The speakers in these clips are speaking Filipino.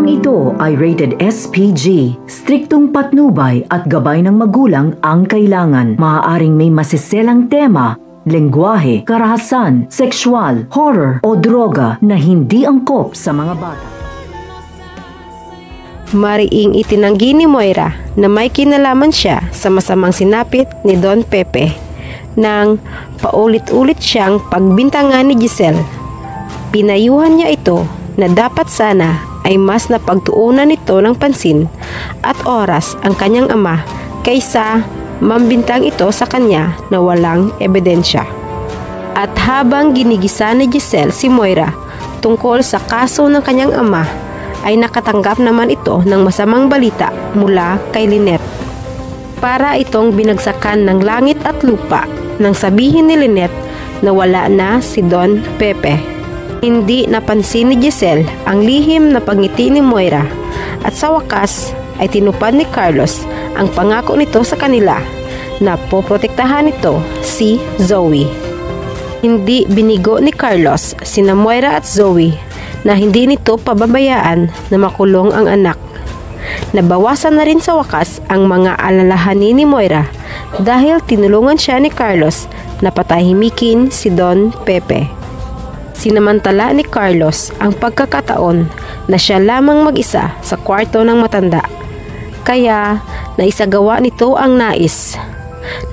Programang ito ay rated SPG. Striktong patnubay at gabay ng magulang ang kailangan. Maaaring may masiselang tema, lengguwahe, karahasan, sexual, horror o droga na hindi angkop sa mga bata. Mariing itinanggi ni Moira na may kinalaman siya sa masamang sinapit ni Don Pepe nang paulit-ulit siyang pagbintangan ni Giselle. Pinayuhan niya ito na dapat sana ay mas napagtuunan nito ng pansin at oras ang kanyang ama kaysa mambintang ito sa kanya na walang ebidensya. At habang ginigisa ni Giselle si Moira tungkol sa kaso ng kanyang ama, ay nakatanggap naman ito ng masamang balita mula kay Lynette. Para itong binagsakan ng langit at lupa nang sabihin ni Lynette na wala na si Don Pepe. Hindi napansin ni Giselle ang lihim na pagngiti ni Moira at sa wakas ay tinupad ni Carlos ang pangako nito sa kanila na poprotektahan nito si Zoe. Hindi binigo ni Carlos sina Moira at Zoe na hindi nito pababayaan na makulong ang anak. Nabawasan na rin sa wakas ang mga alalahanin ni Moira dahil tinulungan siya ni Carlos na patahimikin si Don Pepe. Sinamantala ni Carlos ang pagkakataon na siya lamang mag-isa sa kwarto ng matanda. Kaya naisagawa nito ang nais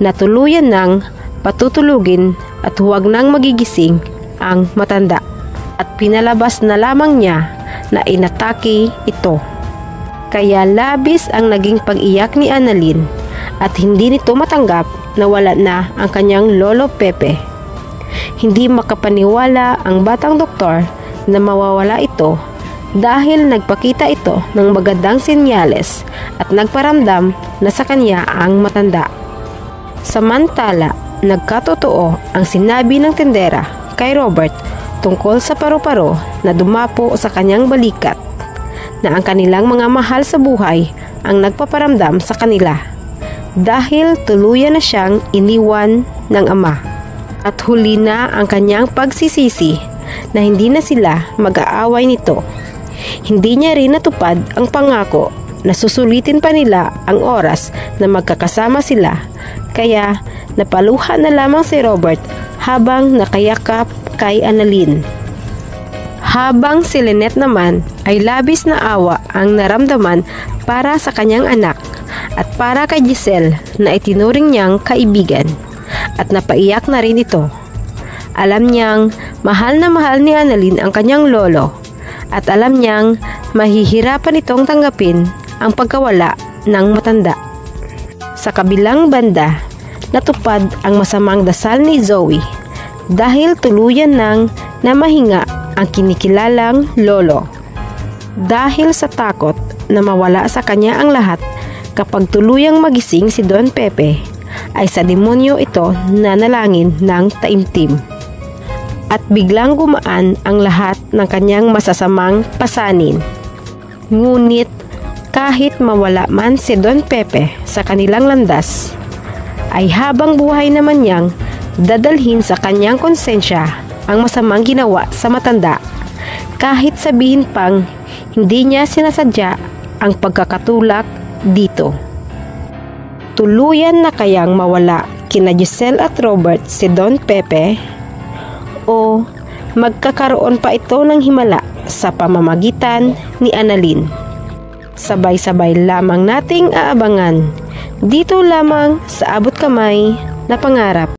na tuluyan nang patutulugin at huwag nang magigising ang matanda. At pinalabas na lamang niya na inatake ito. Kaya labis ang naging pag-iyak ni Annalyn at hindi nito matanggap na wala na ang kanyang lolo Pepe. Hindi makapaniwala ang batang doktor na mawawala ito dahil nagpakita ito ng magandang senyales at nagparamdam na sa kanya ang matanda. Samantala, nagkatotoo ang sinabi ng tendera kay Robert tungkol sa paru-paro na dumapo sa kanyang balikat, na ang kanilang mga mahal sa buhay ang nagpaparamdam sa kanila dahil tuluyan na siyang iniwan ng ama. At huli na ang kanyang pagsisisi na hindi na sila mag-aaway nito. Hindi niya rin natupad ang pangako na susulitin pa nila ang oras na magkakasama sila, kaya napaluha na lamang si Robert habang nakayakap kay Annalyn. Habang si Lynette naman ay labis na awa ang naramdaman para sa kanyang anak at para kay Giselle na itinuring niyang kaibigan, at napaiyak na rin ito. Alam niyang mahal na mahal ni Annalyn ang kanyang lolo at alam niyang mahihirapan itong tanggapin ang pagkawala ng matanda. Sa kabilang banda, natupad ang masamang dasal ni Zoe dahil tuluyan nang namahinga ang kinikilalang lolo. Dahil sa takot na mawala sa kanya ang lahat kapag tuluyang magising si Don Pepe, ay sa demonyo ito nanalangin ng taimtim. At biglang gumaan ang lahat ng kanyang masasamang pasanin. Ngunit kahit mawala man si Don Pepe sa kanilang landas, ay habang buhay naman niyang dadalhin sa kanyang konsensya ang masamang ginawa sa matanda, kahit sabihin pang hindi niya sinasadya ang pagkakatulak dito. Tuluyan na kayang mawala kina Giselle at Robert si Don Pepe, o magkakaroon pa ito ng himala sa pamamagitan ni Annalyn? Sabay-sabay lamang nating aabangan dito lamang sa Abot Kamay na Pangarap.